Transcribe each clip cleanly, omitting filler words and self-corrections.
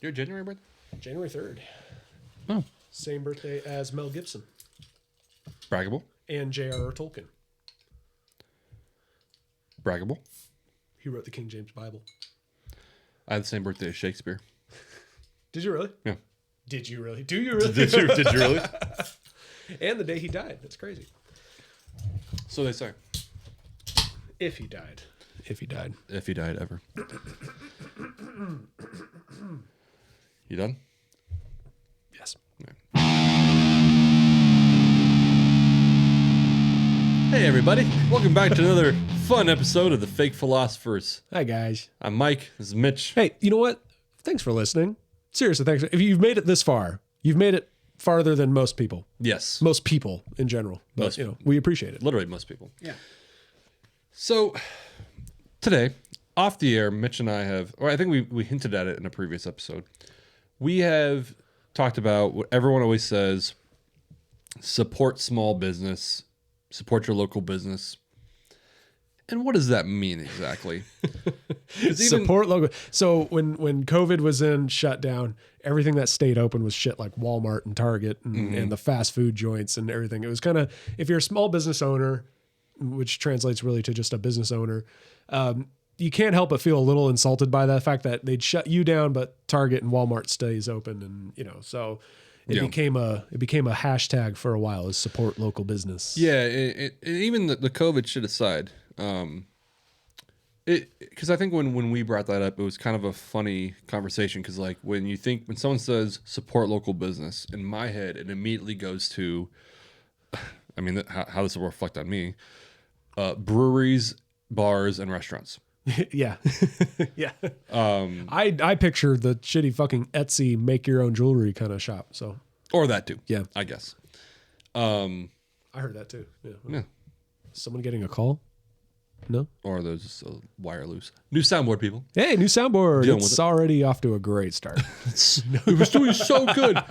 Your January birthday? January 3rd. Oh. Same birthday as Mel Gibson. Braggable. And J.R.R. Tolkien. Braggable. He wrote the King James Bible. I had the same birthday as Shakespeare. Did you really? Yeah. Did you really? Do you really? Did you really? And the day he died. That's crazy. So they say. If he died. If he died. If he died ever. You done? Yes. Yeah. Hey everybody, welcome back to another fun episode of The Fake Philosophers. Hi guys. I'm Mike, this is Mitch. Hey, you know what? Thanks for listening. Seriously, thanks. If you've made it this far, you've made it farther than most people. Yes. Most people in general. But, Most. you know, we appreciate it. Literally most people. Yeah. So, today, off the air, Mitch and I have, or I think we hinted at it in a previous episode, we have talked about what everyone always says, support small business, support your local business. And what does that mean exactly? Support local. So when COVID was in shutdown, everything that stayed open was shit like Walmart and Target and the fast food joints and everything. It was kind of, if you're a small business owner, which translates really to just a business owner, you can't help but feel a little insulted by the fact that they'd shut you down, but Target and Walmart stays open. And, you know, so it became a hashtag for a while, is support local business. Yeah. Even the COVID shit aside, because I think when we brought that up, it was kind of a funny conversation. Because like when someone says support local business, in my head it immediately goes to, I mean, how this will reflect on me, breweries, bars, and restaurants. Yeah. Yeah. I picture the shitty fucking Etsy make your own jewelry kind of shop. So, or that too. Yeah. I guess. I heard that too. Yeah. Yeah. Someone getting a call? No? Or there's just a wire loose. New soundboard, people. Hey, new soundboard. Dealing with It's already off to a great start. It was doing so good.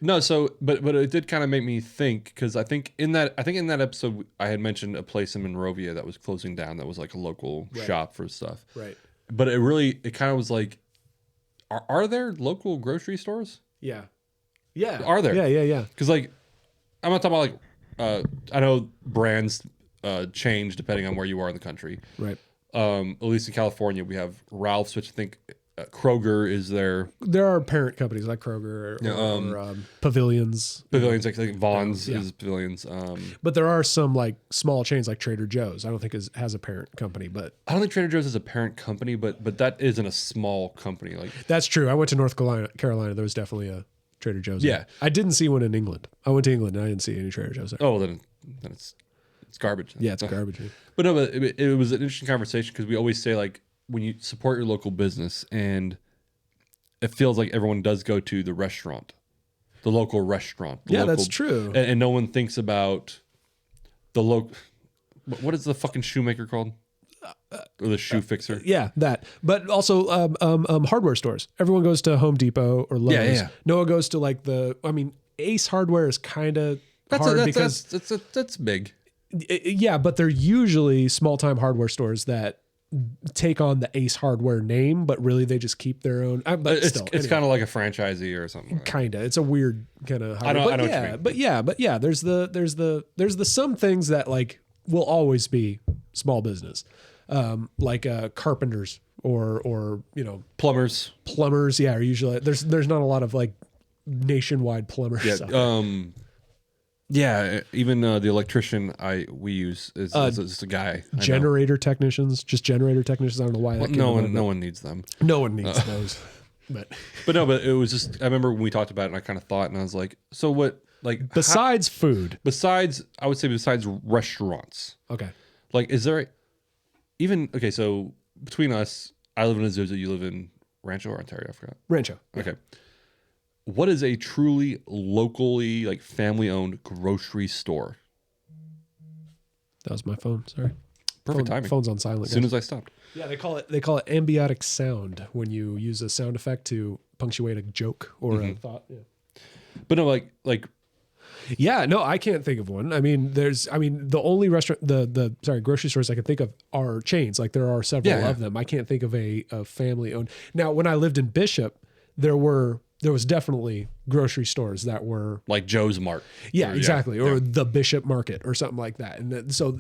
No, so but it did kind of make me think, because I think in that episode I had mentioned a place in Monrovia that was closing down, that was like a local shop for stuff. Right. But it kind of was like, are there local grocery stores? Yeah. Yeah. Are there? Yeah. Because like, I'm not talking about like, I know brands change depending on where you are in the country. Right. At least in California, we have Ralph's, which I think Kroger is there. There are parent companies like Kroger or Pavilions. Pavilions, like Vaughn's is Pavilions. But there are some like small chains like Trader Joe's. I don't think has a parent company, but I don't think Trader Joe's is a parent company, but that isn't a small company. Like, that's true. I went to North Carolina. There was definitely a Trader Joe's. Yeah. I didn't see one in England. I went to England and I didn't see any Trader Joe's there. oh, then it's garbage. Yeah, it's garbage. But no, but it was an interesting conversation, because we always say, like, when you support your local business, and it feels like everyone does go to the restaurant, the local restaurant. That's true. And no one thinks about the local. What is the fucking shoemaker called? Or the shoe fixer? Yeah, that. But also hardware stores. Everyone goes to Home Depot or Lowe's. Yeah. No one goes to like Ace Hardware is kind of hard because that's big. Yeah, but they're usually small-time hardware stores that take on the Ace Hardware name, but really they just keep their own. But it's kind of like a franchisee or something. Kinda. It's a weird kind of. I know what you mean. But yeah. There's the some things that like will always be small business, like carpenters or Plumbers. Yeah, are usually there's not a lot of like nationwide plumbers. Yeah. Yeah, even the electrician we use is just a guy. Generator technicians. I don't know why. No one needs them. No one needs those. But it was just, I remember when we talked about it, and I kind of thought, and I was like, so what? Like besides food, besides restaurants. Okay. Like, is there even okay? So between us, I live in Azusa. You live in Rancho or Ontario? I forgot. Rancho. Okay. What is a truly locally, like, family-owned grocery store? That was my phone. Sorry. Perfect timing. Phone's on silent. As soon as I stopped. Yeah, they call it ambiotic sound when you use a sound effect to punctuate a joke or a thought. Yeah. But no, like Yeah, no, I can't think of one. I mean, the only restaurant, grocery stores I can think of are chains. Like there are several of them. I can't think of a family owned. Now, when I lived in Bishop, there was definitely grocery stores that were like Joe's Mart. Yeah, exactly. Or the Bishop Market or something like that. And so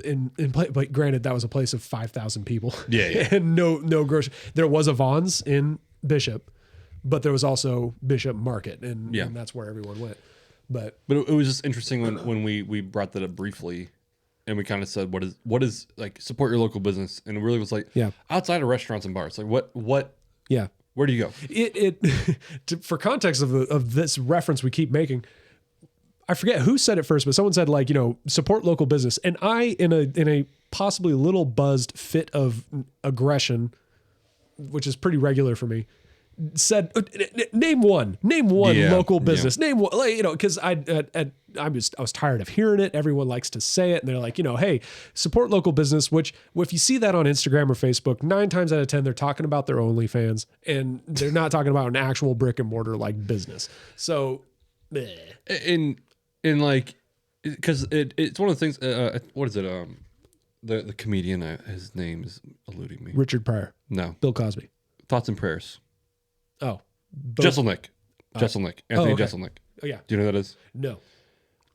but granted, that was a place of 5,000 people. Yeah. And no grocery. There was a Vons in Bishop, but there was also Bishop Market, and that's where everyone went. But it was just interesting when we brought that up briefly, and we kind of said, what is like support your local business, and it really was like outside of restaurants and bars, like what where do you go? For context of this reference we keep making, I forget who said it first, but someone said like, support local business, and I in a possibly little buzzed fit of aggression, which is pretty regular for me, said, name one local business, name one, because I was tired of hearing it. Everyone likes to say it, and they're like, hey, support local business. Which if you see that on Instagram or Facebook, 9 times out of 10 they're talking about their OnlyFans, and they're not talking about an actual brick and mortar like business. So, in like, because it's one of the things. What is it? The comedian, his name is eluding me. Richard Pryor. No. Bill Cosby. Thoughts and Prayers. Oh. Jeselnik. Jeselnik. Anthony Jeselnik. Oh, yeah. Do you know who that is? No.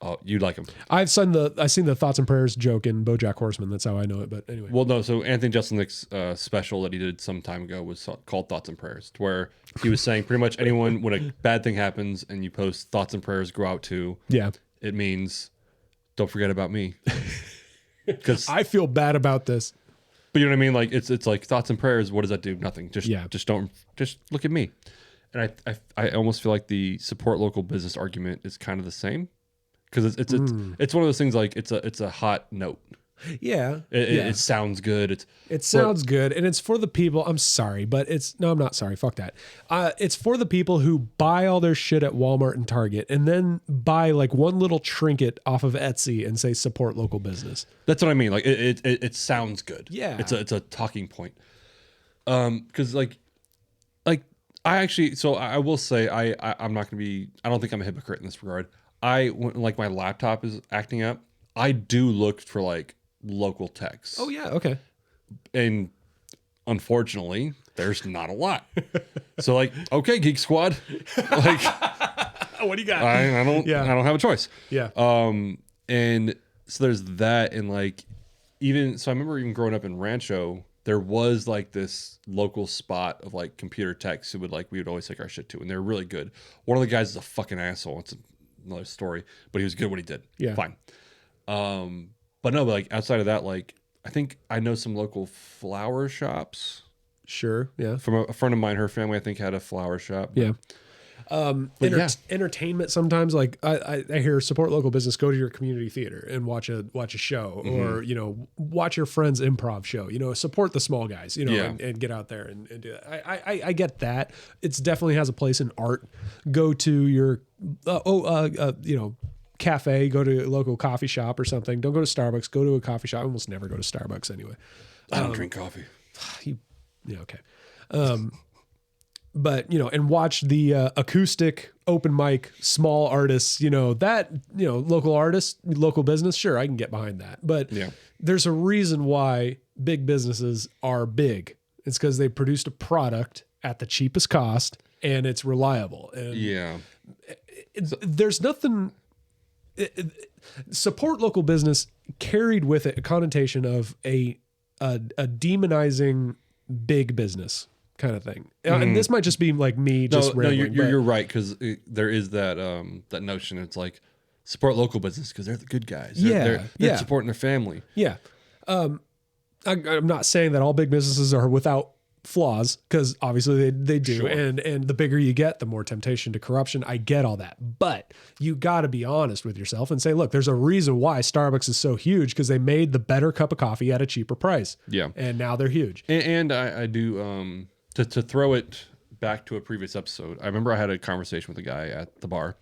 Oh, you like him. I've seen the Thoughts and Prayers joke in BoJack Horseman. That's how I know it. But anyway. Well, no. So Anthony Jeselnik's special that he did some time ago was called Thoughts and Prayers, where he was saying pretty much anyone, when a bad thing happens and you post thoughts and prayers go out to, it means don't forget about me. Because I feel bad about this. But you know what I mean? Like it's like thoughts and prayers. What does that do? Nothing. Just look at me. And I almost feel like the support local business argument is kind of the same, because it's one of those things, like it's a hot note. Yeah. It sounds good. It sounds good, and it's for the people. I'm sorry, but I'm not sorry. Fuck that. It's for the people who buy all their shit at Walmart and Target, and then buy like one little trinket off of Etsy and say support local business. That's what I mean. Like it sounds good. Yeah. It's a talking point. Because like I actually, so I will say I'm not gonna be. I don't think I'm a hypocrite in this regard. When like my laptop is acting up, I do look for like local techs. Oh yeah, okay. And unfortunately, there's not a lot. So like, okay, Geek Squad, like, what do you got? I don't have a choice. Yeah. And so there's that, and like, so I remember even growing up in Rancho, there was like this local spot of like computer techs who we would always take our shit to, and they're really good. One of the guys is a fucking asshole. It's another story, but he was good at what he did. Yeah. Fine. But no, like outside of that, like I think I know some local flower shops. Sure. Yeah. From a friend of mine, her family I think had a flower shop. Yeah. Entertainment sometimes, like I hear support local business, go to your community theater and watch a show, or watch your friend's improv show, support the small guys, and get out there and do that. I get that. It's definitely has a place in art. Go to your cafe, go to a local coffee shop or something. Don't go to Starbucks, go to a coffee shop. I almost never go to Starbucks anyway. I don't drink coffee. Okay. But, and watch the acoustic open mic, small artists, local artists, local business. Sure, I can get behind that. But there's a reason why big businesses are big. It's because they produced a product at the cheapest cost, and it's reliable. And there's nothing. Support local business carried with it a connotation of a demonizing big business kind of thing. And this might just be like me rambling. You're right, because there is that that notion. It's like support local business because they're the good guys. They're supporting their family. Yeah. I'm not saying that all big businesses are without flaws, because obviously they do. Sure. And the bigger you get, the more temptation to corruption. I get all that. But you got to be honest with yourself and say, look, there's a reason why Starbucks is so huge, because they made the better cup of coffee at a cheaper price. Yeah. And now they're huge. And I do, to throw it back to a previous episode, I remember I had a conversation with a guy at the bar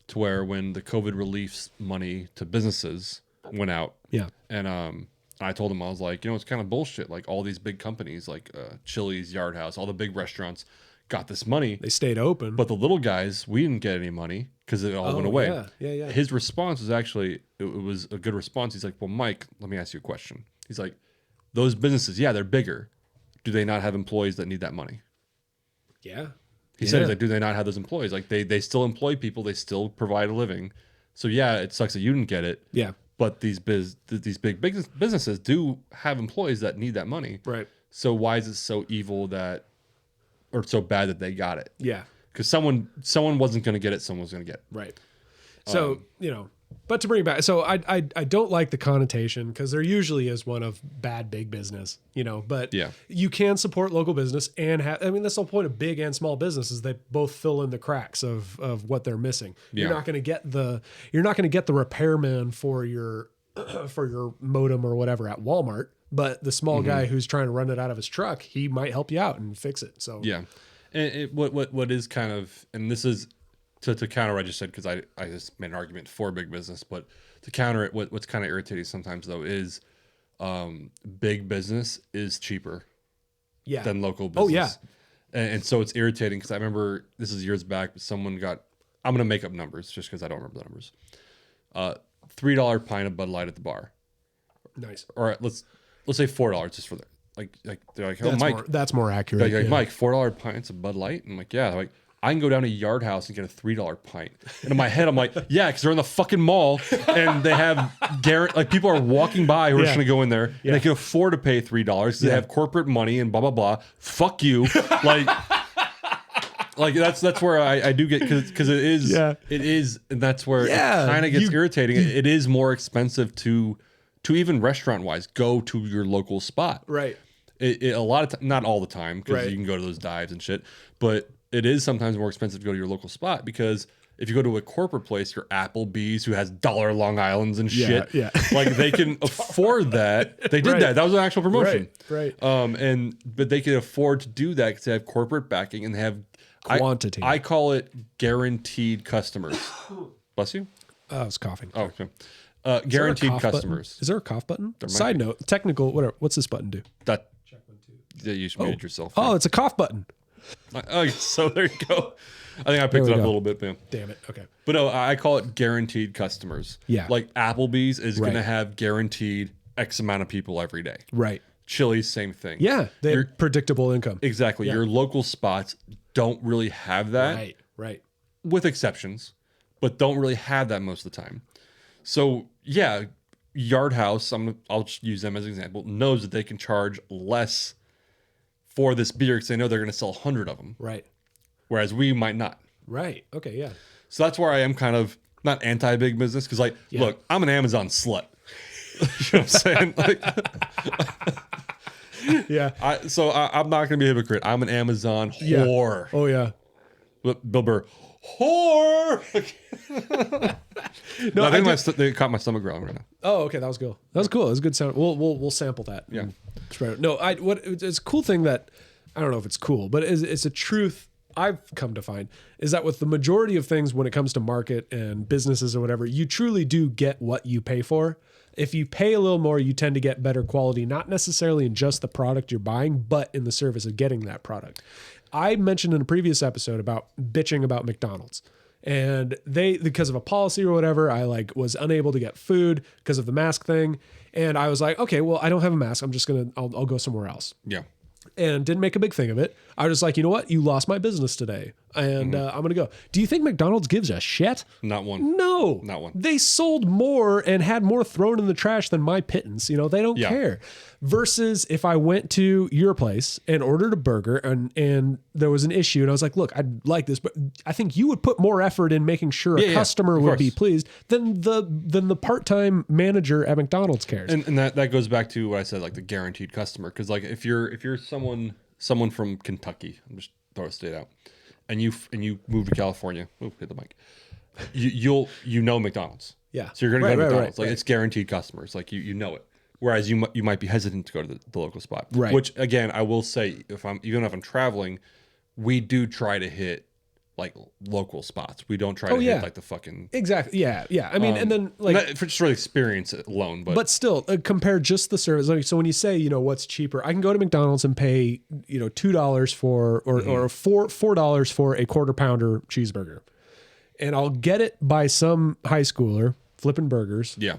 to where when the COVID relief money to businesses went out. Yeah. And I told him, I was like, it's kind of bullshit. Like all these big companies like Chili's, Yard House, all the big restaurants got this money. They stayed open. But the little guys, we didn't get any money. because it all went away. Yeah. His response was actually, it was a good response. He's like, well, Mike, let me ask you a question. He's like, those businesses, yeah, they're bigger. Do they not have employees that need that money? Yeah. He said, like, do they not have those employees? Like they still employ people. They still provide a living. So yeah, it sucks that you didn't get it. Yeah. But these big businesses do have employees that need that money. Right. So why is it so evil or so bad that they got it? Yeah. Because someone wasn't going to get it. Someone was going to get it. Right. So, but to bring it back, so I don't like the connotation because there usually is one of bad big business, but you can support local business and that's the whole point of big and small businesses. They both fill in the cracks of what they're missing. You're not going to get the repairman for your modem or whatever at Walmart, but the small guy who's trying to run it out of his truck, he might help you out and fix it. So yeah. And what is kind of, and this is to counter what I just said, because I just made an argument for big business, but to counter it, what's kind of irritating sometimes though is big business is cheaper than local business. Oh yeah. And so it's irritating because I remember this is years back, but someone got, I'm going to make up numbers just because I don't remember the numbers. $3 pint of Bud Light at the bar. Nice. Or let's say $4 just for that. Like they're like, oh, Mike, that's more accurate. Like Mike, $4 pints of Bud Light. And I'm like, yeah. They're like, I can go down to Yard House and get a $3 pint. And in my head, I'm like, yeah, because they're in the fucking mall and they have like people are walking by who are just gonna go in there and they can afford to pay $3 because they have corporate money and blah blah blah. Fuck you, like that's where I do get because it is, and that's where it kind of gets irritating. It is more expensive to even restaurant wise go to your local spot, right? A lot of not all the time because you can go to those dives and shit, but it is sometimes more expensive to go to your local spot because if you go to a corporate place, your Applebee's who has dollar Long Islands and shit, like they can afford that. They did that. That was an actual promotion, right? But they can afford to do that because they have corporate backing and they have quantity. I call it guaranteed customers. Bless you. I was coughing. Oh, okay. Guaranteed customers. Button? Is there a cough button? Side note, technical, whatever. What's this button do? That you should mute yourself. Oh, it's a cough button. Oh, so there you go. I think I picked it up a little bit, man. Damn it. Okay. But no, I call it guaranteed customers. Yeah. Like Applebee's is going to have guaranteed X amount of people every day. Right. Chili's, same thing. Yeah. They have predictable income. Exactly. Yeah. Your local spots don't really have that. Right. With exceptions, but don't really have that most of the time. So yeah, Yard House, I'll just use them as an example, knows that they can charge less for this beer because they know they're going to sell 100 of them. Right. Whereas we might not. Right. Okay. Yeah. So that's where I am kind of not anti-big business because, look, I'm an Amazon slut. You know what I'm saying? Yeah. I'm not going to be a hypocrite. I'm an Amazon whore. Oh, yeah. Bill Burr, whore. No, I think they caught my stomach growling right now. Oh, okay. That was cool. That was cool. It was a good sound. We'll sample that. Yeah. No, it's a cool thing that, I don't know if it's cool, but it's a truth I've come to find is that with the majority of things when it comes to market and businesses or whatever, you truly do get what you pay for. If you pay a little more, you tend to get better quality, not necessarily in just the product you're buying, but in the service of getting that product. I mentioned in a previous episode about bitching about McDonald's. And because of a policy or whatever, I was unable to get food because of the mask thing. And I was like, okay, well, I don't have a mask. I'll go somewhere else. Yeah. And didn't make a big thing of it. I was like, you know what? You lost my business today. And I'm going to go. Do you think McDonald's gives a shit? Not one. No. Not one. They sold more and had more thrown in the trash than my pittance. They don't care. Versus if I went to your place and ordered a burger and there was an issue and I was like, look, I'd like this, but I think you would put more effort in making sure a customer would be pleased than the part-time manager at McDonald's cares. And that goes back to what I said, like the guaranteed customer. Because if you're someone from Kentucky, I'm just throw a state out, and you move to California, hit the mic, you know McDonald's. Yeah. So you're gonna go to McDonald's. It's guaranteed customers. You know it. Whereas you might be hesitant to go to the local spot. Right. Which again, I will say, even if I'm traveling, we do try to hit local spots. We don't try to hit the fucking exactly. Yeah. I mean, and then for just for the experience alone, but still compare just the service. So when you say what's cheaper, I can go to McDonald's and pay $2 for or $4 for a quarter pounder cheeseburger. and I'll get it by some high schooler flipping burgers. Yeah.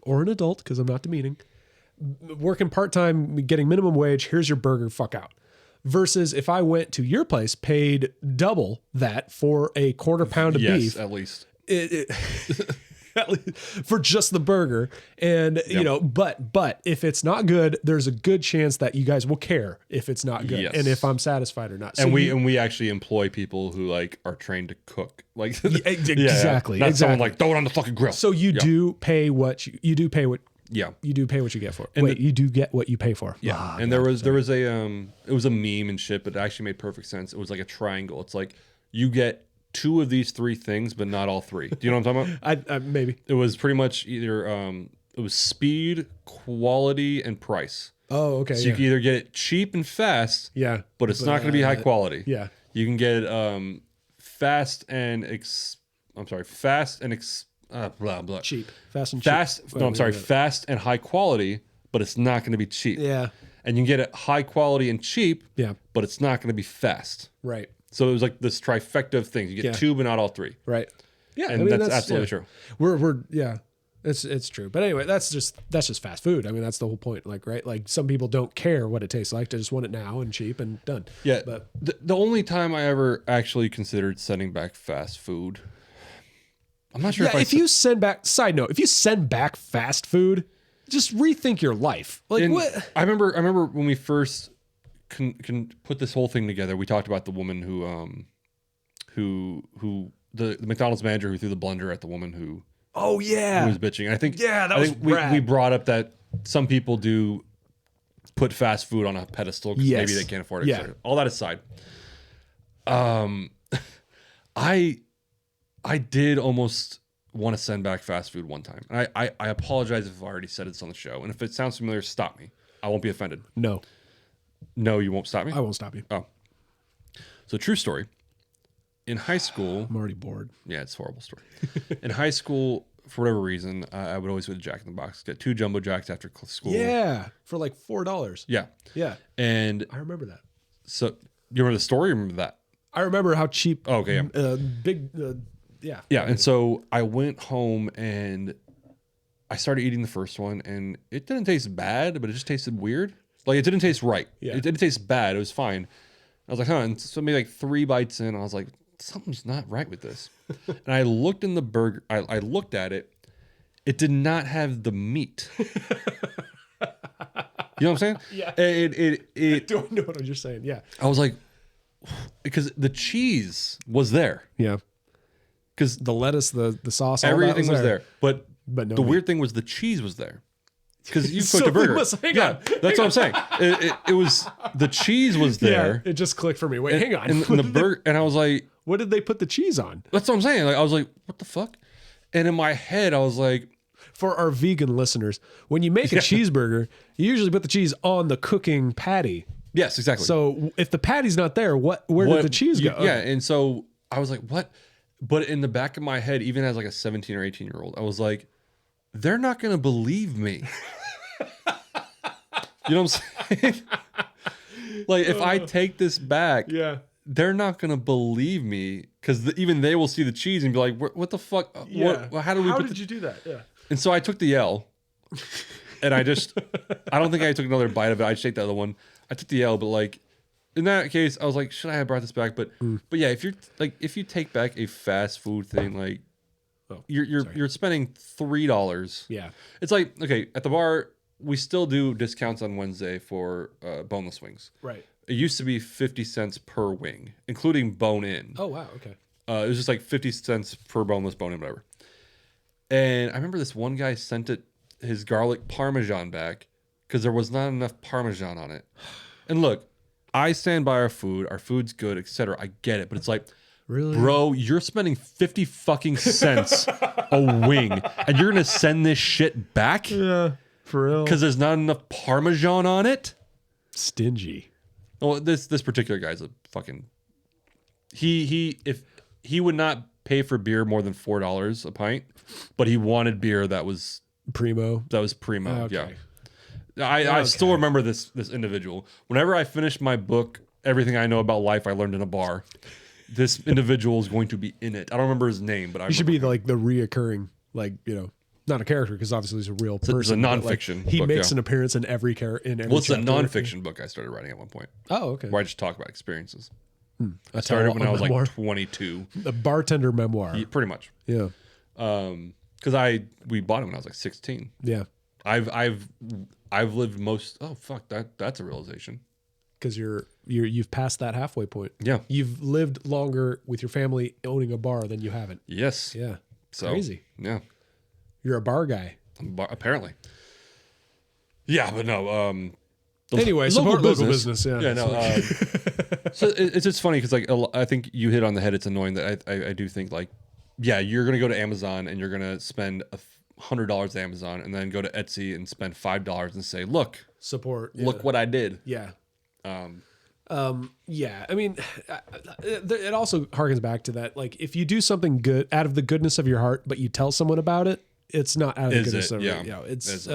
Or an adult, because I'm not demeaning. Working part-time, getting minimum wage, here's your burger, fuck out. Versus if I went to your place, paid double that for a quarter pound of beef. At least. For just the burger. And, you know, but if it's not good, there's a good chance that you guys will care if it's not good and if I'm satisfied or not. So and we actually employ people who like are trained to cook. Like exactly. Not someone like throw it on the fucking grill. So you do pay what you do pay what Yeah. You do pay what you get for. And you do get what you pay for. Yeah. And there was a it was a meme and shit, but it actually made perfect sense. It was like a triangle. It's like you get 2 of these 3 things, but not all 3. Do you know what I'm talking about? I maybe. It was pretty much either it was speed, quality, and price. Oh, okay. So you can either get it cheap and fast, but it's not going to be high quality. Yeah. You can get it fast and blah blah. Cheap. Fast and cheap. Fast and high quality, but it's not going to be cheap. Yeah. And you can get it high quality and cheap, but it's not going to be fast. Right. So it was like this trifecta of things. You get 2, but not all 3. Right. Yeah. And that's absolutely true. We're it's true. But anyway, that's just fast food. I mean, that's the whole point. Like, right? Like some people don't care what it tastes like. They just want it now and cheap and done. Yeah. But the only time I ever actually considered sending back fast food, I'm not sure if you send back, side note, if you send back fast food, just rethink your life. Like what? I remember when we first can put this whole thing together. We talked about the woman who the McDonald's manager who threw the blender at the woman who was bitching. And I think we brought up that some people do put fast food on a pedestal because maybe they can't afford it. Yeah. All that aside, I did almost want to send back fast food one time. And I apologize if I've already said this on the show. And if it sounds familiar, stop me. I won't be offended. No, you won't stop me? I won't stop you. Oh. So true story. In high school... I'm already bored. Yeah, it's a horrible story. In high school, for whatever reason, I would always go to Jack in the Box. Get 2 Jumbo Jacks after school. Yeah, for like $4. Yeah. Yeah. And... I remember that. So, you remember the story or remember that? I remember how cheap... Oh, okay, big... yeah. Yeah, and so I went home and I started eating the first one and it didn't taste bad, but it just tasted weird. Like, it didn't taste right. Yeah. It didn't taste bad. It was fine. I was like, and so maybe like 3 bites in, I was like, something's not right with this. And I looked in the burger. I looked at it. It did not have the meat. You know what I'm saying? Yeah. I don't know what you're saying. Yeah. I was like, because the cheese was there. Yeah. Because the lettuce, the sauce, everything was there. But no the weird thing was the cheese was there. Because you cooked a Something burger. That's what I'm saying. It was the cheese was there. Yeah, it just clicked for me. Wait, hang on. And the burger, and I was like, what did they put the cheese on? That's what I'm saying. Like I was like, what the fuck? And in my head, I was like, for our vegan listeners, when you make a cheeseburger, you usually put the cheese on the cooking patty. Yes, exactly. So if the patty's not there, where did the cheese go? Yeah, and so I was like, what? But in the back of my head, even as like a 17 or 18-year-old, I was like, they're not going to believe me. You know what I'm saying? Like, if I take this back, they're not going to believe me because even they will see the cheese and be like, what the fuck? How did you do that? Yeah. And so I took the L and I don't think I took another bite of it. I just ate the other one. I took the L, but like, in that case, I was like, should I have brought this back? But yeah, if you take back a fast food thing, like you're spending $3. Yeah. It's like, okay, at the bar, we still do discounts on Wednesday for boneless wings. Right. It used to be 50 cents per wing, including bone in. Oh, wow. Okay. It was just like 50 cents per boneless, bone in, whatever. And I remember this one guy sent his garlic parmesan back because there was not enough parmesan on it. And look, I stand by our food. Our food's good, etc. I get it, but it's like, really, bro, you're spending 50 fucking cents a wing, and you're gonna send this shit back? Yeah, for real. Because there's not enough parmesan on it. Stingy. Well, this particular guy's a fucking. If he would not pay for beer more than $4 a pint, but he wanted beer that was primo. Okay. Yeah. I still remember this individual. Whenever I finished my book, Everything I Know About Life I Learned in a Bar, this individual is going to be in it. I don't remember his name, but he should be like the reoccurring, like, you know, not a character because obviously he's a real person. It's a nonfiction. Like, he book, makes an appearance in every character. Well, it's a nonfiction book I started writing at one point. Oh, okay. Where I just talk about experiences. I started when I was like 22. A bartender memoir. Yeah, pretty much. Yeah. Because we bought it when I was like 16. Yeah. I've lived most. Oh fuck, that's a realization. Because you've passed that halfway point. Yeah. You've lived longer with your family owning a bar than you haven't. Yes. Yeah. So, crazy. Yeah. You're a bar guy. Apparently. Yeah, but no. Anyway, support local business. Yeah. Yeah. No. So it's just funny because like I think you hit on the head. It's annoying that I do think like, yeah, you're gonna go to Amazon and you're gonna spend $100 at Amazon and then go to Etsy and spend $5 and say, look, support. Look what I did. Yeah. Yeah. I mean, it also harkens back to that. Like, if you do something good out of the goodness of your heart, but you tell someone about it, it's not out of the goodness of your, you know, it's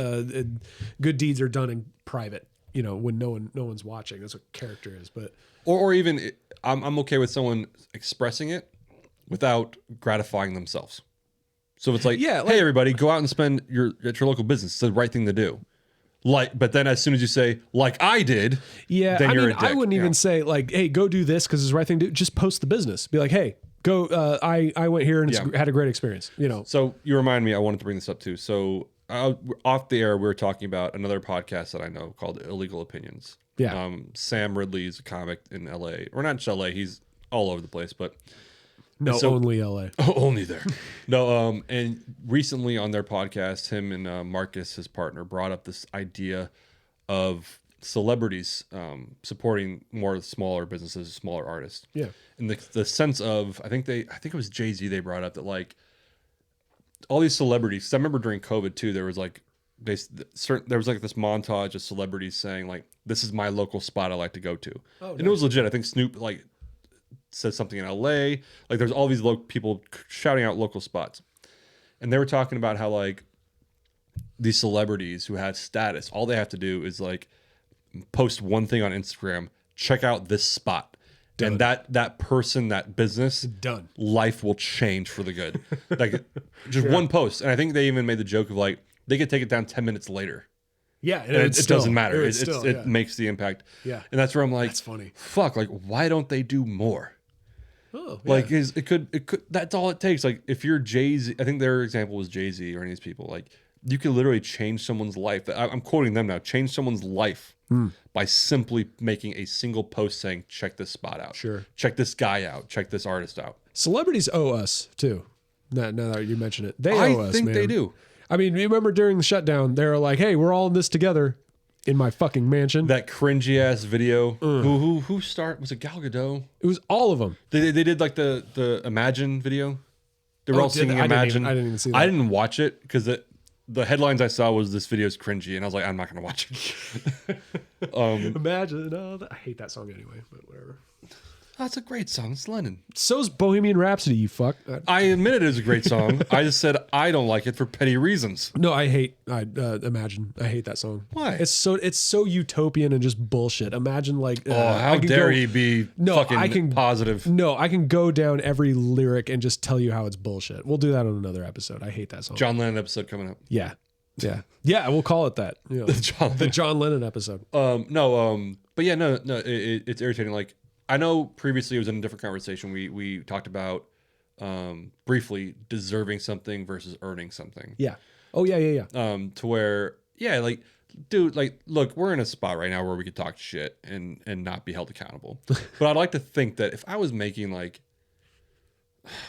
good deeds are done in private. You know, when no one's watching. That's what character is. But or even I'm okay with someone expressing it without gratifying themselves. So it's like, hey, everybody, go out and spend at your local business. It's the right thing to do. Like, but then as soon as you say, like I did, yeah, then you're a dick. I wouldn't even say like, hey, go do this because it's the right thing to do. Just post the business. Be like, hey, go. I went here and had a great experience. You know. So you remind me. I wanted to bring this up too. So off the air, we were talking about another podcast that I know called Illegal Opinions. Yeah. Sam Ridley's a comic in L.A. or not just L.A. He's all over the place, but. No, so, only LA. Oh, only there. No, and recently on their podcast, him and Marcus, his partner, brought up this idea of celebrities supporting more smaller businesses, smaller artists. Yeah. And the sense of, I think it was Jay-Z they brought up that like all these celebrities. 'Cause I remember during COVID too, there was like there was like this montage of celebrities saying like, "This is my local spot I like to go to," and it was legit. I think Snoop like said something in LA. Like there's all these people shouting out local spots. And they were talking about how like these celebrities who have status, all they have to do is like post one thing on Instagram, check out this spot. Done. And that person, that business, done. Life will change for the good. Like just one post. And I think they even made the joke of like, they could take it down 10 minutes later. Yeah, and it doesn't matter. It makes the impact. Yeah. And that's where I'm like, that's funny. Fuck, like why don't they do more? Oh, yeah. Like it could that's all it takes. Like if you're Jay-Z, I think their example was Jay-Z or any of these people, like you could literally change someone's life. I'm quoting them now, change someone's life by simply making a single post saying, check this spot out. Sure. Check this guy out. Check this artist out. Celebrities owe us too. Now that you mention it. They owe us, I think man. they do. I mean, remember during the shutdown, they were like, hey, we're all in this together. In my fucking mansion. That cringy ass video. Who was it Gal Gadot? It was all of them. They did like the Imagine video. They were all singing Imagine. I didn't even see that. I didn't watch it because the headlines I saw was this video is cringy, and I was like, I'm not gonna watch it. Imagine all that. I hate that song anyway, but whatever. That's a great song. It's Lennon. So's Bohemian Rhapsody, you fuck. I admit it is a great song. I just said I don't like it for petty reasons. No, I Imagine. I hate that song. Why? It's so utopian and just bullshit. Imagine like how dare he be fucking positive. No, I can go down every lyric and just tell you how it's bullshit. We'll do that on another episode. I hate that song. John Lennon episode coming up. Yeah. We'll call it that. You know, the John Lennon episode. But yeah, no, it's irritating. Like I know previously it was in a different conversation. We talked about briefly deserving something versus earning something. Yeah. Oh yeah. To where like, dude, like, look, we're in a spot right now where we could talk shit and not be held accountable. But I'd like to think that if I was making like,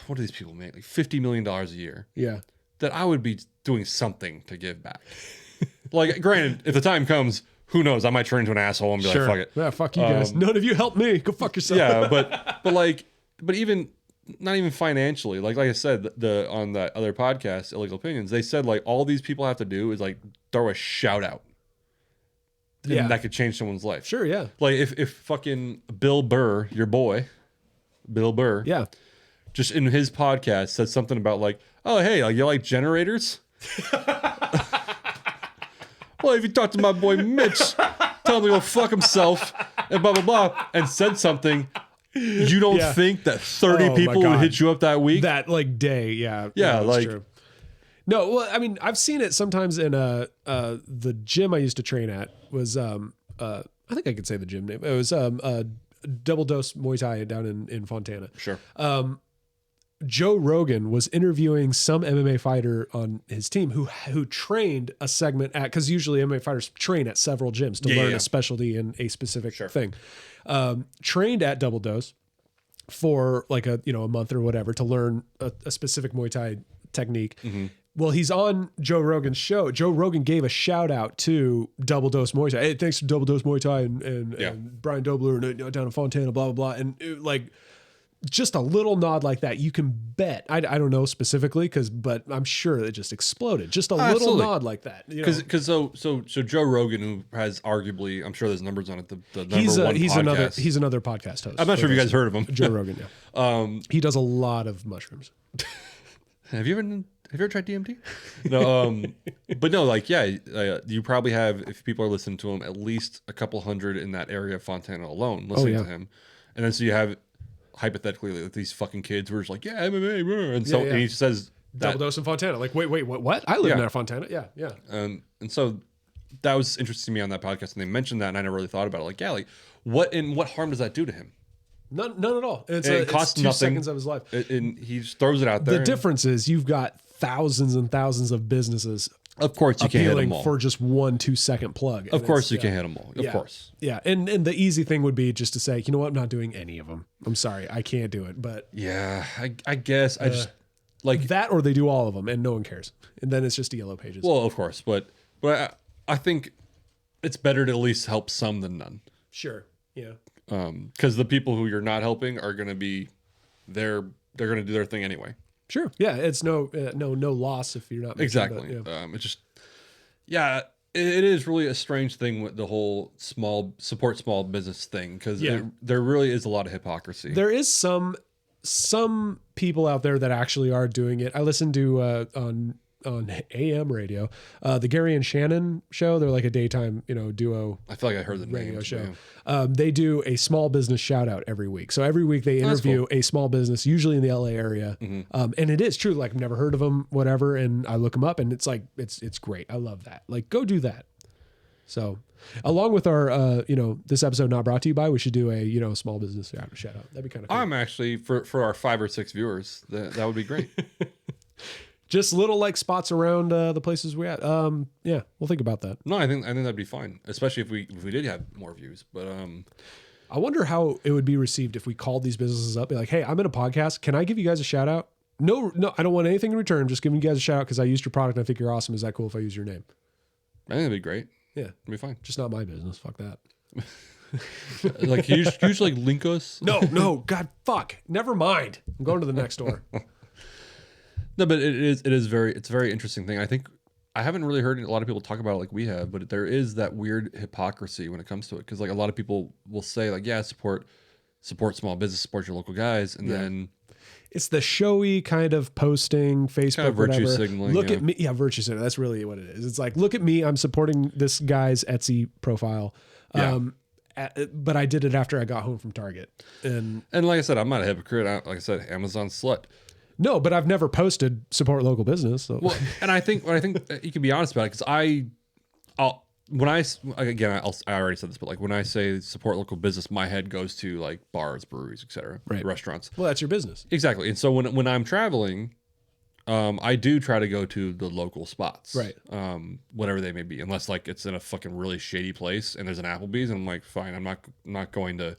what do these people make? Like $50 million a year. Yeah. That I would be doing something to give back. Like, granted, if the time comes, who knows? I might turn into an asshole and be like, fuck it. Yeah, fuck you guys. None of you helped me. Go fuck yourself. Yeah, but even not even financially. Like I said, on that other podcast, Illegal Opinions, they said like all these people have to do is like throw a shout out. And that could change someone's life. Sure, yeah. Like if fucking Bill Burr, your boy, Bill Burr, yeah, just in his podcast said something about like, oh hey, like you like generators? Well, if you talk to my boy Mitch, tell him to go fuck himself, and blah, blah, blah, and said something, You don't think that 30 Oh, people my would God. hit you up that week? That like day, yeah. Yeah, that's like- true. No, well, I mean, I've seen it sometimes in the gym I used to train at was I think I could say the gym name. It was Double Dose Muay Thai down in Fontana. Sure. Joe Rogan was interviewing some MMA fighter on his team who trained a segment at, because usually MMA fighters train at several gyms to learn a specialty in a specific thing. Trained at Double Dose for like a month or whatever to learn a specific Muay Thai technique. Mm-hmm. Well, he's on Joe Rogan's show. Joe Rogan gave a shout out to Double Dose Muay Thai. Hey, thanks to Double Dose Muay Thai and Brian Dobler and down in Fontana, blah, blah, blah. And like just a little nod like that, you can bet. I don't know specifically but I'm sure it just exploded. Just a little nod like that. Because so Joe Rogan, who has arguably, I'm sure there's numbers on it, the number he's one podcast. He's another podcast host. I'm not sure if you guys heard of him. Joe Rogan, yeah. He does a lot of mushrooms. Have you ever tried DMT? No, but no, like, you probably have, if people are listening to him, at least a couple hundred in that area of Fontana alone listening to him. And then so you have, hypothetically, like these fucking kids who are just like, yeah, MMA, and so and he says that, Double Dose in Fontana. Like, wait, what? I live in Fontana. Yeah. And so that was interesting to me on that podcast, and they mentioned that, and I never really thought about it. Like, yeah, like what harm does that do to him? None at all. It costs it's 2 nothing. seconds of his life. And he just throws it out there. The difference is you've got thousands and thousands of businesses. Of course, you can't hit them all for just 1 2-second plug. Of course, you can't hit them all. Of course. Yeah. And the easy thing would be just to say, you know what? I'm not doing any of them. I'm sorry. I can't do it. But yeah, I guess I just like that, or they do all of them and no one cares. And then it's just Yellow Pages. Well, of course. But I think it's better to at least help some than none. Sure. Yeah. Because the people who you're not helping are going to be they're going to do their thing anyway. Sure. Yeah. It's no loss if you're not making exactly. It's just it is really a strange thing with the whole support small business thing, because there really is a lot of hypocrisy. There is some people out there that actually are doing it. I listened to on AM radio, the Gary and Shannon show. They're like a daytime, duo. I feel like I heard the radio name show. They do a small business shout out every week. So every week they interview a small business, usually in the LA area. Mm-hmm. And it is true. Like, I've never heard of them, whatever. And I look them up, and it's like, it's great. I love that. Like, go do that. So along with our, this episode not brought to you by, we should do a, small business shout out. That'd be kind of cool. I'm actually for our 5 or 6 viewers, that would be great. Just little like spots around the places we're at. Yeah, we'll think about that. No, I think that'd be fine, especially if we did have more views. But I wonder how it would be received if we called these businesses up, be like, "Hey, I'm in a podcast. Can I give you guys a shout out?" No, I don't want anything in return. I'm just giving you guys a shout out because I used your product and I think you're awesome. Is that cool if I use your name? I think that'd be great. Yeah, it'd be fine. Just not my business. Fuck that. Like, can you just like link us? No, God, fuck. Never mind. I'm going to the next door. No, but it's a very interesting thing. I think I haven't really heard a lot of people talk about it like we have, but there is that weird hypocrisy when it comes to it. Because like a lot of people will say like, yeah, support small business, support your local guys, and then it's the showy kind of posting, Facebook, kind of virtue whatever. signaling. Look at me, virtue signaling. That's really what it is. It's like, look at me, I'm supporting this guy's Etsy profile. But I did it after I got home from Target, and like I said, I'm not a hypocrite. Like I said, Amazon slut. No, but I've never posted support local business. So. Well, and I think you can be honest about it, because I already said this, but like when I say support local business, my head goes to like bars, breweries, etc., restaurants. Well, that's your business, exactly. And so when I'm traveling, I do try to go to the local spots, right? Whatever they may be, unless like it's in a fucking really shady place and there's an Applebee's, and I'm like, fine, I'm not going to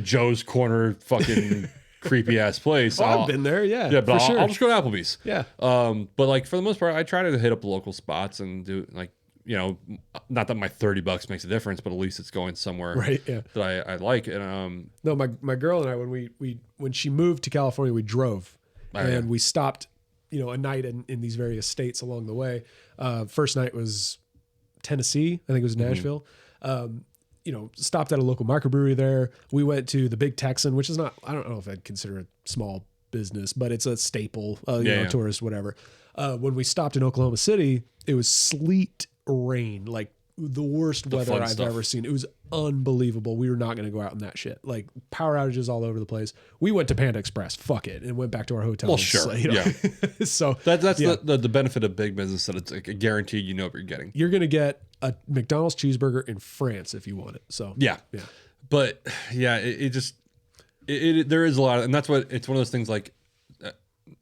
Joe's Corner, fucking. Creepy ass place. I've been there, yeah, but sure. I'll just go to Applebee's. Yeah. But like for the most part, I try to hit up the local spots and do like, not that my $30 makes a difference, but at least it's going somewhere that I like. And no, my girl and I, when she moved to California, we drove and we stopped, a night in these various states along the way. First night was Tennessee, I think it was Nashville. Stopped at a local microbrewery there. We went to the Big Texan, which is not, I don't know if I'd consider it small business, but it's a staple, tourist, whatever. When we stopped in Oklahoma City, it was sleet rain, like the worst weather fun I've stuff. ever seen. It was unbelievable. We were not going to go out in that shit. Like power outages all over the place. We went to Panda Express. Fuck it, and went back to our hotel. Well, sure, yeah. So That's the benefit of big business, that it's like a guaranteed you know what you're getting. you're going to get a McDonald's cheeseburger in France if you want it. So Yeah. But yeah, it just there is a lot, and that's what it's one of those things. Like,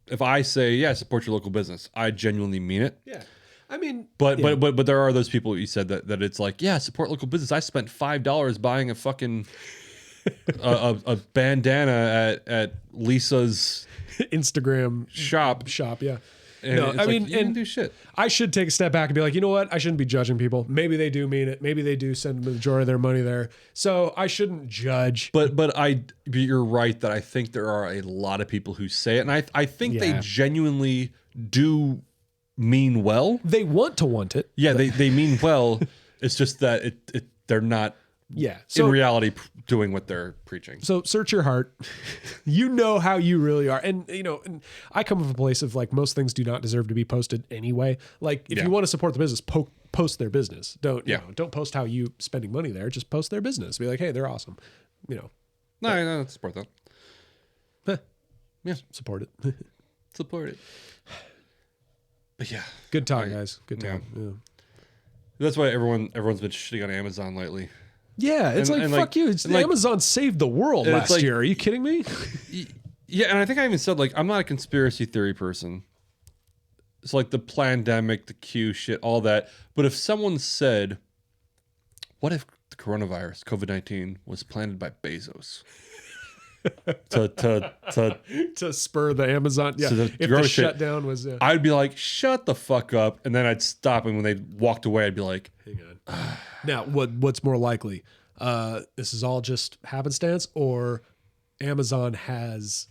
if I say support your local business, I genuinely mean it. Yeah. I mean, But there are those people you said that it's like, support local business. I spent $5 buying a fucking a bandana at Lisa's Instagram shop. Yeah. And No, it's I like, mean, you didn't and do shit. I should take a step back and be like, you know what? I shouldn't be judging people. Maybe they do mean it. Maybe they do send the majority of their money there. So I shouldn't judge. But you're right that I think there are a lot of people who say it, and I think they genuinely do mean well. They want it. Yeah, they mean well. It's just that they're not So in reality doing what they're preaching. So search your heart. You know how you really are. And, and I come from a place of like, most things do not deserve to be posted anyway. Like if you want to support the business, post their business. Don't post how you spending money there. Just post their business. Be like, hey, they're awesome. No, support that. Yeah. Support it. Support it. But yeah. Good talk, guys. Good talk. Yeah. That's why everyone's been shitting on Amazon lately. Yeah, it's and fuck you. It's Amazon saved the world last year. Are you kidding me? Yeah, and I think I even said, like, I'm not a conspiracy theory person. It's like the pandemic, the Q shit, all that. But if someone said, what if the coronavirus, COVID-19, was planted by Bezos? to spur the Amazon. Yeah. If the shutdown was. I'd be like, shut the fuck up. And then I'd stop. And when they walked away, I'd be like, hang on. Now, what's more likely? This is all just happenstance, or Amazon has,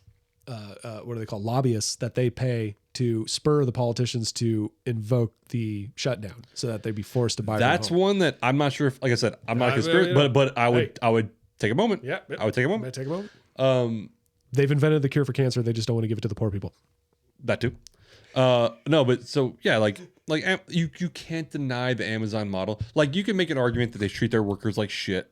what do they call, lobbyists that they pay to spur the politicians to invoke the shutdown so that they'd be forced to buy. That's one that I'm not sure if, like I said, I'm not a conspiracy, but I would take a moment. Yeah. I would take a moment. Take a moment. They've invented the cure for cancer. They just don't want to give it to the poor people. That too. No, but so yeah, like you can't deny the Amazon model. Like you can make an argument that they treat their workers like shit.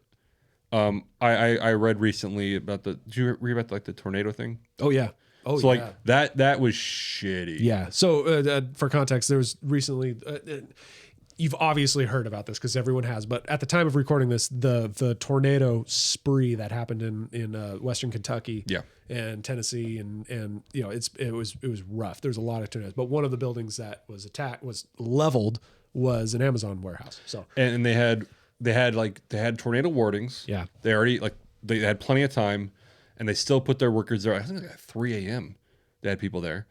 I read recently about did you read about like the tornado thing? Oh yeah. Oh so yeah. Like that was shitty. Yeah. So for context, there was recently. You've obviously heard about this because everyone has, but at the time of recording this, the tornado spree that happened in Western Kentucky, and Tennessee, and it was rough. There's a lot of tornadoes, but one of the buildings that was leveled was an Amazon warehouse. So and they had tornado warnings. Yeah, they already they had plenty of time, and they still put their workers there. I think at 3 a.m. they had people there.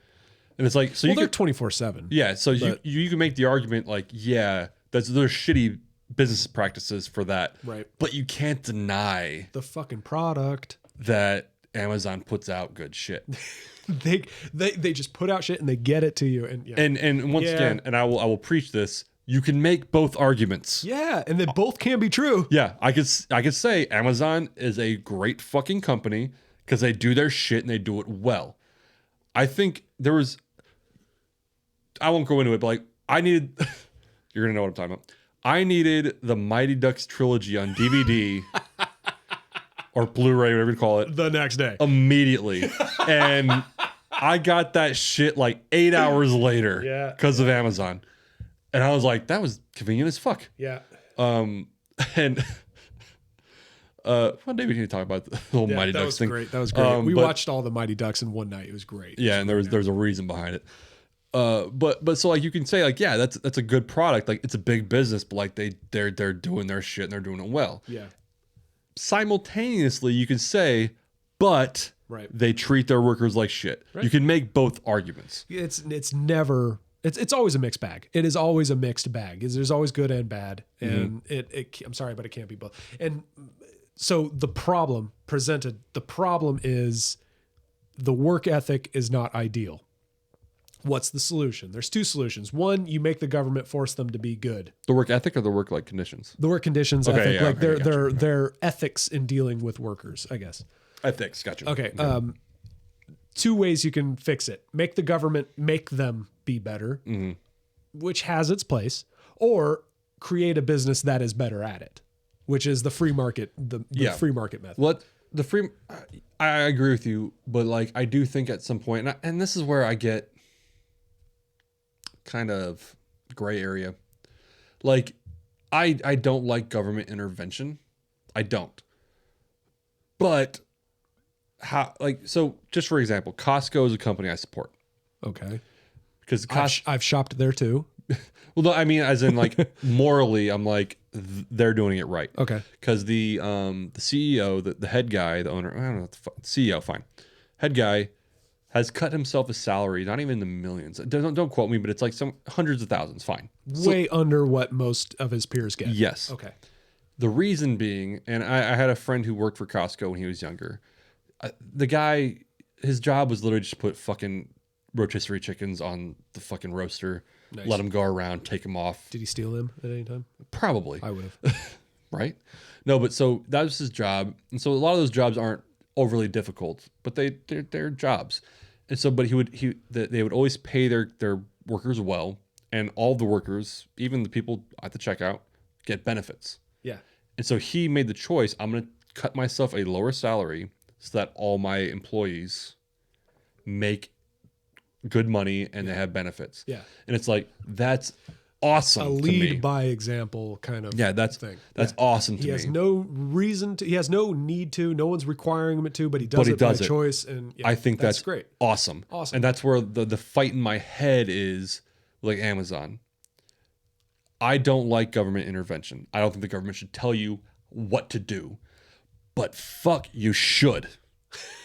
And it's like, so they're 24/7. Yeah. So you can make the argument like, there's shitty business practices for that. Right. But you can't deny the fucking product that Amazon puts out good shit. they just put out shit and they get it to you. And once again, and I will preach this, you can make both arguments. Yeah. And they both can be true. Yeah. I could say Amazon is a great fucking company because they do their shit and they do it well. I think I won't go into it, but like I needed, you're going to know what I'm talking about. I needed the Mighty Ducks trilogy on DVD or Blu-ray, whatever you call it. The next day. Immediately. And I got that shit like 8 hours later because of Amazon. And I was like, that was convenient as fuck. Yeah. And one day we need to talk about the whole Mighty Ducks thing. That was great. We watched all the Mighty Ducks in one night. It was great. Yeah, and there's a reason behind it. But so like you can say like, yeah, that's a good product. Like it's a big business, but like they're doing their shit and they're doing it well. Yeah. Simultaneously, you can say, but they treat their workers like shit. Right. You can make both arguments. It's never. It's always a mixed bag. It is always a mixed bag. There's always good and bad, and I'm sorry, but it can't be both. And so the problem is the work ethic is not ideal. What's the solution? There's two solutions. One, you make the government force them to be good. The work ethic or the work like conditions? The work conditions, ethic, their ethics in dealing with workers, I guess. Ethics, gotcha. Okay. Two ways you can fix it. Make the government make them be better, which has its place, or create a business that is better at it, which is the free market, the free market method. What the free, I agree with you, but like I do think at some point, and this is where I get kind of gray area. Like I don't like government intervention. I don't. But how, like, so just for example, Costco is a company I support. Okay. Because I've shopped there too. Well, no, I mean, as in like morally, I'm like they're doing it right. Okay. Because the CEO, the head guy, the owner, I don't know, CEO, fine, head guy has cut himself a salary, not even in the millions. Don't quote me, but it's like some hundreds of thousands. Fine, way under what most of his peers get. Yes. Okay. The reason being, and I had a friend who worked for Costco when he was younger. The guy, his job was literally just put fucking rotisserie chickens on the fucking roaster. Nice. Let them go around, take them off. Did he steal them at any time? Probably. I would have. Right? No, but so that was his job. And so a lot of those jobs aren't overly difficult, but they're jobs. And so, but they would always pay their workers well. And all the workers, even the people at the checkout, get benefits. Yeah. And so he made the choice, I'm going to cut myself a lower salary so that all my employees make good money and they have benefits. Yeah. And it's like, that's awesome. A lead by example kind of thing. That's awesome to me. He has no reason to, he has no need to, no one's requiring him to, but he does it by choice. And I think that's great. Awesome. And that's where the fight in my head is like Amazon. I don't like government intervention. I don't think the government should tell you what to do, but fuck, you should.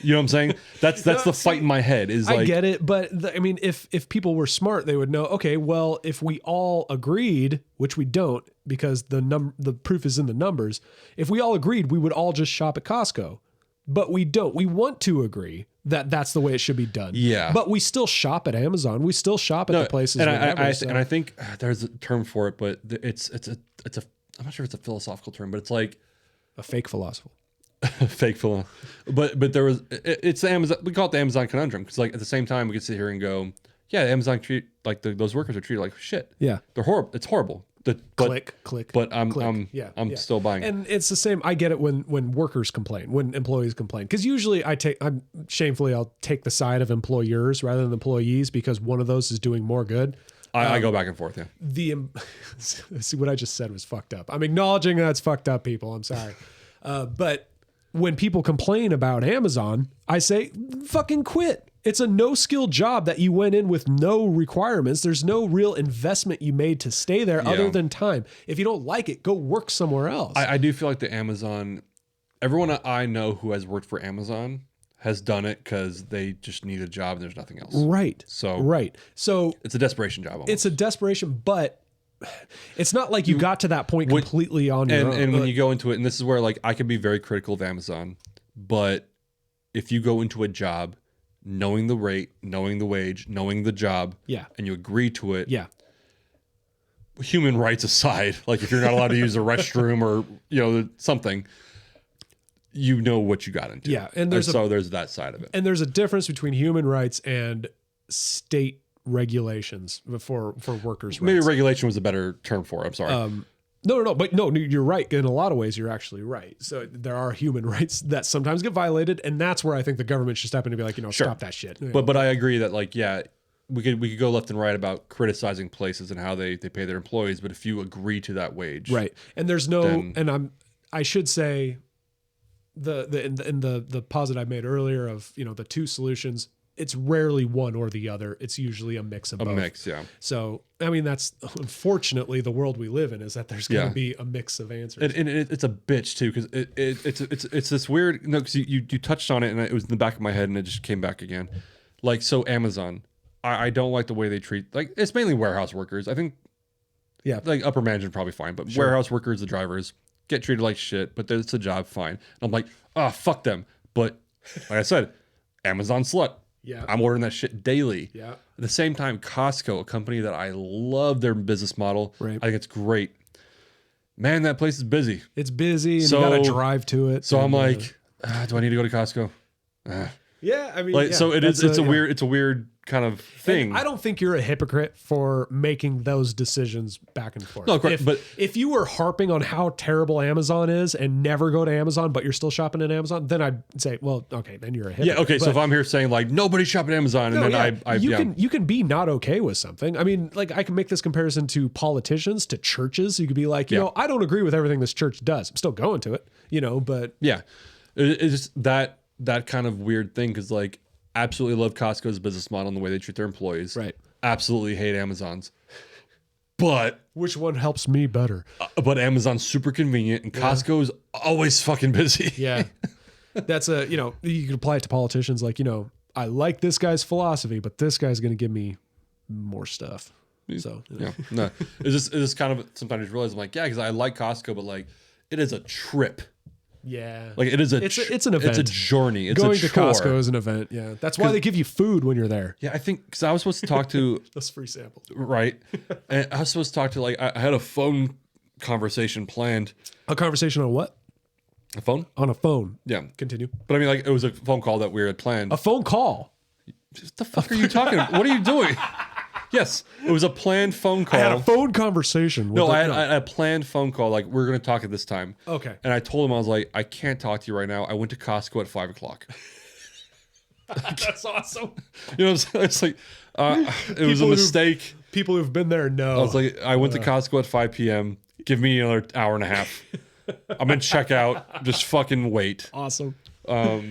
You know what I'm saying? That's the fight in my head. Is like, I get it, but I mean, if people were smart, they would know. Okay, well, if we all agreed, which we don't, because the proof is in the numbers. If we all agreed, we would all just shop at Costco, but we don't. We want to agree that that's the way it should be done. Yeah, but we still shop at Amazon. We still shop at the places. And I think there's a term for it, but it's a I'm not sure if it's a philosophical term, but it's like a fake philosophy. Fake philosophy. But there was, it's the Amazon, we call it the Amazon conundrum, because like at the same time we could sit here and go, yeah, Amazon treat like those workers are treated like shit. Yeah, they're horrible. It's horrible. Click. But I'm still buying it. And it's the same. I get it when workers complain, when employees complain, because usually I'll take the side of employers rather than employees, because one of those is doing more good. I go back and forth. Yeah. See, what I just said was fucked up. I'm acknowledging that's fucked up, people. I'm sorry. But when people complain about Amazon, I say, fucking quit. It's a no-skill job that you went in with no requirements. There's no real investment you made to stay there other than time. If you don't like it, go work somewhere else. I do feel like the Amazon, everyone I know who has worked for Amazon has done it because they just need a job and there's nothing else. Right. So it's a desperation job almost. It's a desperation, but it's not like you got to that point completely on your own. And when you go into it, and this is where like I can be very critical of Amazon, but if you go into a job knowing the rate, knowing the wage, knowing the job, and you agree to it, human rights aside, like if you're not allowed to use a restroom or something, you know what you got into. Yeah, and there's that side of it. And there's a difference between human rights and state regulations for workers' rights. Maybe regulation was a better term for it. I'm sorry. No, you're right. In a lot of ways, you're actually right. So there are human rights that sometimes get violated, and that's where I think the government should step in and be like, stop that shit. But I agree that like, we could go left and right about criticizing places and how they pay their employees, but if you agree to that wage, right? And there's I should say the posit I made earlier of the two solutions. It's rarely one or the other. It's usually a mix of both. A mix, yeah. So, I mean, that's unfortunately the world we live in, is that there's going to be a mix of answers. And it's a bitch too, because it's this weird, because you touched on it and it was in the back of my head and it just came back again. Like, so Amazon, I don't like the way they treat, like, it's mainly warehouse workers. I think, like upper management probably fine, but warehouse workers, the drivers, get treated like shit, but it's a job, fine. And I'm like, fuck them. But like I said, Amazon slut. Yeah, I'm ordering that shit daily. Yeah. At the same time, Costco, a company that I love their business model. Right. I think it's great. Man, that place is busy. It's busy, and you got to drive to it. So I'm like, do I need to go to Costco? Yeah, I mean, so it's a weird kind of thing. And I don't think you're a hypocrite for making those decisions back and forth. No, correct. But if you were harping on how terrible Amazon is and never go to Amazon, but you're still shopping at Amazon, then I'd say, well, okay, then you're a hypocrite. yeah, okay. So if I'm here saying like nobody shop at Amazon, and then you can be not okay with something. I mean, like I can make this comparison to politicians, to churches. You could be like, you know, I don't agree with everything this church does. I'm still going to it, you know, but yeah, it's just that kind of weird thing because like absolutely love Costco's business model and the way they treat their employees. Right. Absolutely hate Amazon's. But which one helps me better? But Amazon's super convenient and Costco's always fucking busy. Yeah. That's you know, you can apply it to politicians like, you know, I like this guy's philosophy, but this guy's going to give me more stuff. So, you know. Yeah. No. It's just kind of sometimes I just realize I'm like, yeah, because I like Costco, but like it is a trip. Yeah. Like it is it's an event. It's a journry. It's going a to chore. Costco is an event. Yeah. That's why they give you food when you're there. Yeah, I think because I was supposed to talk to Those free samples. right. And I was supposed to talk to like I had a phone conversation planned. A conversation on what? A phone? On a phone. Yeah. Continue. But I mean like it was a phone call that we had planned. A phone call. What the fuck are you talking about? What are you doing? Yes, it was a planned phone call. I had a phone conversation. No, I had a planned phone call. Like, we're going to talk at this time. Okay. And I told him, I was like, I can't talk to you right now. I went to Costco at 5 o'clock. That's awesome. You know, it's like, it was a mistake. People who've been there know. I was like, I went to Costco at 5 p.m. Give me another hour and a half. I'm in checkout. Just fucking wait. Awesome. But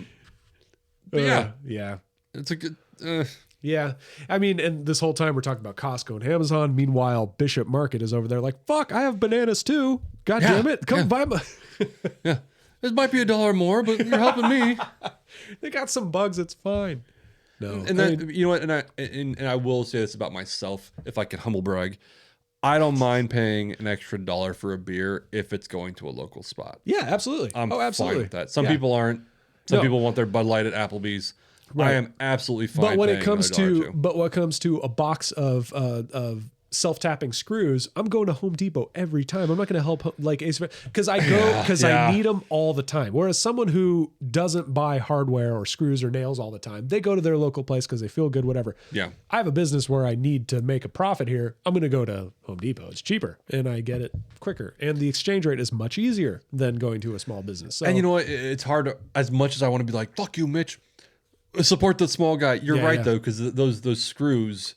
yeah. Yeah. It's a good... Yeah. I mean, and this whole time we're talking about Costco and Amazon. Meanwhile, Bishop Market is over there like, fuck, I have bananas too. God damn it. Come buy my... Yeah. This might be $1 more, but you're helping me. They got some bugs. It's fine. No. And then, you know what? And I will say this about myself, if I can humble brag. I don't mind paying an extra $1 for a beer if it's going to a local spot. Yeah, absolutely. I'm absolutely. fine with that. Some people aren't. Some people want their Bud Light at Applebee's. Right. I am absolutely fine. But when it comes to a box of self-tapping screws, I'm going to Home Depot every time. I'm not going to help like because I go because I need them all the time. Whereas someone who doesn't buy hardware or screws or nails all the time, they go to their local place because they feel good, whatever. Yeah. I have a business where I need to make a profit here. I'm going to go to Home Depot. It's cheaper and I get it quicker. And the exchange rate is much easier than going to a small business. So, and you know what? It's hard to, as much as I want to be like, fuck you, Mitch. Support the small guy. You're right though, because those screws.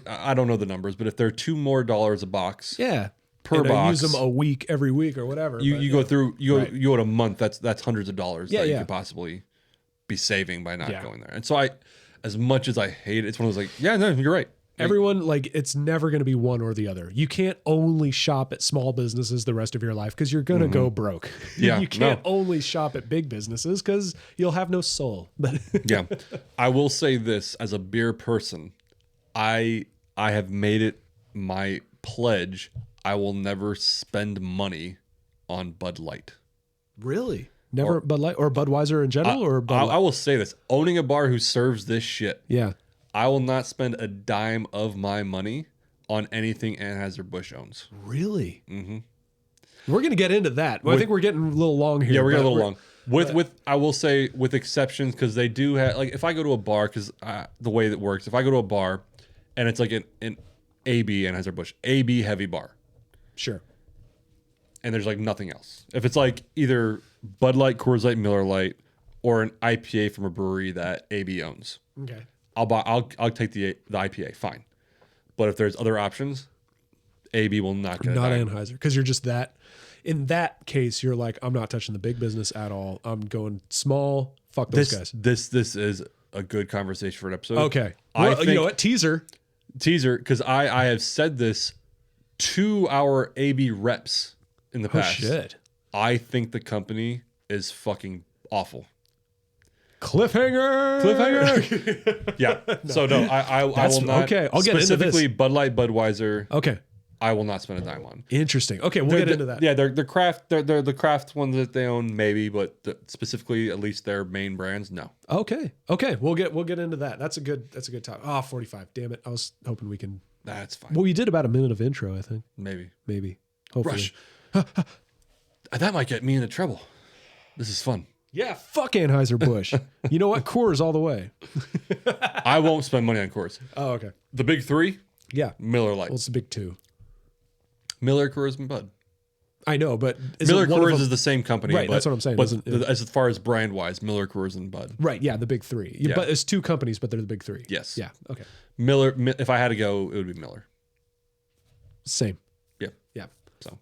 I don't know the numbers, but if they're $2 more a box, per box, I use them a week every week or whatever. You go through you go to a month. That's hundreds of dollars that you could possibly be saving by not going there. And so as much as I hate it, it's one of those like, yeah, no, you're right. Everyone, like, it's never going to be one or the other. You can't only shop at small businesses the rest of your life because you're going to go broke. Yeah, you can't only shop at big businesses because you'll have no soul. But yeah, I will say this as a beer person, I have made it my pledge. I will never spend money on Bud Light. Really? Never Bud Light or Budweiser in general, or Bud Light? I will say this: owning a bar who serves this shit. Yeah. I will not spend a dime of my money on anything Anheuser-Busch owns. Really? Mm-hmm. We're going to get into that. I think we're getting a little long here. Yeah, we're getting a little long. With I will say with exceptions, because they do have, like, if I go to a bar, because the way that works, if I go to a bar and it's like an AB Anheuser-Busch, AB heavy bar. Sure. And there's like nothing else. If it's like either Bud Light, Coors Light, Miller Light, or an IPA from a brewery that AB owns. Okay. I'll take the IPA, fine. But if there's other options, AB will not get not Anheuser, because you're just that. In that case, you're like, I'm not touching the big business at all. I'm going small. Fuck those guys. This is a good conversation for an episode. Okay. Well, you know what? Teaser, because I have said this to our AB reps in the past. Oh shit. I think the company is fucking awful. Cliffhanger. Yeah. No. So no, I will not. Okay, I'll get into this. Specifically, Bud Light, Budweiser. Okay. I will not spend a dime on. Interesting. Okay, we'll get into that. Yeah, they're the craft ones that they own, maybe, but specifically, at least their main brands, no. Okay. We'll get into that. That's a good topic. 45. Damn it. I was hoping we can. That's fine. Well, we did about a minute of intro, I think. Maybe. Hopefully. Rush. That might get me into trouble. This is fun. Yeah, fuck Anheuser-Busch. You know what? Coors all the way. I won't spend money on Coors. Oh, okay. The big three, Yeah. Miller Lite. Well, it's the big two. Miller, Coors, and Bud. I know, but Miller Coors is the same company. Right, but, that's what I'm saying. But as far as brand-wise, Miller, Coors, and Bud. Right, yeah, the big three. Yeah. But it's two companies, but they're the big three. Yes. Yeah, okay. Miller, if I had to go, it would be Miller. Same. Yeah. Yeah. So.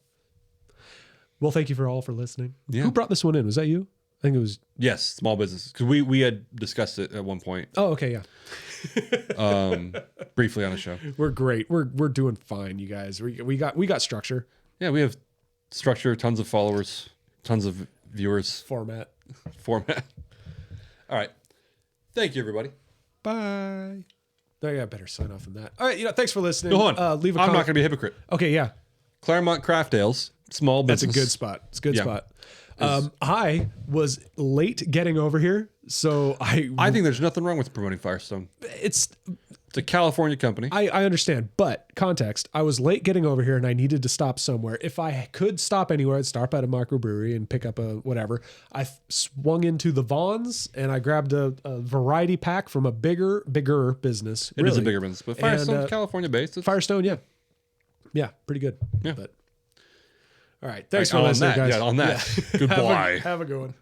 Well, thank you for listening. Yeah. Who brought this one in? Was that you? I think it was. Yes, small business. Because we had discussed it at one point. Oh, okay, yeah. Briefly on a show. We're great. We're doing fine, you guys. We got structure. Yeah, we have structure, tons of followers, tons of viewers. Format. All right. Thank you, everybody. Bye. I got better sign off than that. All right, thanks for listening. Go on. Leave a I'm comment. not going to be a hypocrite. Okay, yeah. Claremont Craft Ales, small That's business. a good spot. It's a good Yeah. spot. I was late getting over here, so I think there's nothing wrong with promoting Firestone. it's a California company. I understand, but context, I was late getting over here and I needed to stop somewhere. If I could stop anywhere, I'd stop at a microbrewery and pick up a whatever. I swung into the Vons and I grabbed a variety pack from a bigger business. It is a bigger business, but Firestone's California based. Firestone, yeah. Yeah, pretty good. Yeah. But all right. Thanks for listening, guys. Yeah, on that. Yeah. Goodbye. Have a good one.